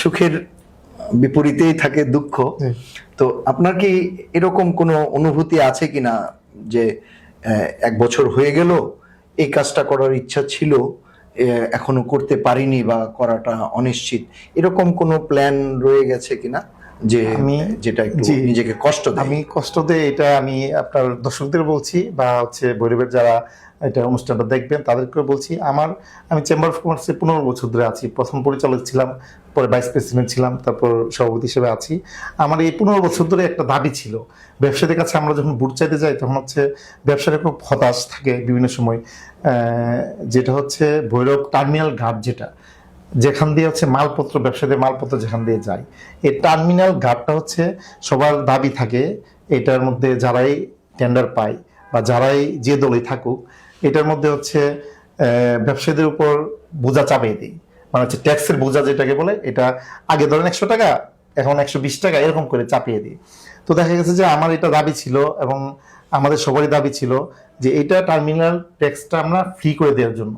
সুখের বিপরীতেই থাকে দুঃখ। তো আপনার কি এরকম কোনো অনুভূতি আছে কিনা যে 1 বছর হয়ে গেল, এই কাজটা করার ইচ্ছা ছিল, এখনো করতে পারিনি বা করাটা অনিশ্চিত, এরকম কোনো প্ল্যান রয়ে গেছে কিনা যে যেটা একটু নিজেকে কষ্ট দেয়? আমি কষ্ট দেয় এটা আমি আপনার দর্শকদের বলছি বা ভৈরবের যারা এটা অনুষ্ঠানটা দেখবেন তাদেরকে বলছি। আমি চেম্বার অফ কমার্সে 15 বছর ধরে আছি। প্রথম পরিচালক ছিলাম, পরে ভাইস প্রেসিডেন্ট ছিলাম, তারপর সভাপতি হিসেবে আছি। আমার এই 15 বছর ধরে একটা দাবি ছিল, ব্যবসায়ীদের কাছে আমরা যখন ভোট চাইতে যাই তখন ব্যবসায়ীরা খুব হতাশ থাকে বিভিন্ন সময়। যেটা ভৈরব টার্মিনাল ঘাট, যেখান দিয়ে মালপত্র, ব্যবসায়ীদের মালপত্র যেখান দিয়ে যায়, এই টার্মিনাল ঘাটটা সবার দাবি থাকে এটার মধ্যে যারাই টেন্ডার পায় বা যারাই যে দলই থাকুক, এটার মধ্যে ব্যবসায়ীদের উপর বোঝা চাপিয়ে দিই, মানে ট্যাক্সের বোঝা যেটাকে বলে, এটা আগে ধরেন 100 টাকা, এখন 120 টাকা, এরকম করে চাপিয়ে দিই। তো দেখা গেছে যে আমার এটা দাবি ছিল এবং আমাদের সবারই দাবি ছিল যে এটা টার্মিনাল ট্যাক্সটা আমরা ফ্রি করে দেওয়ার জন্য।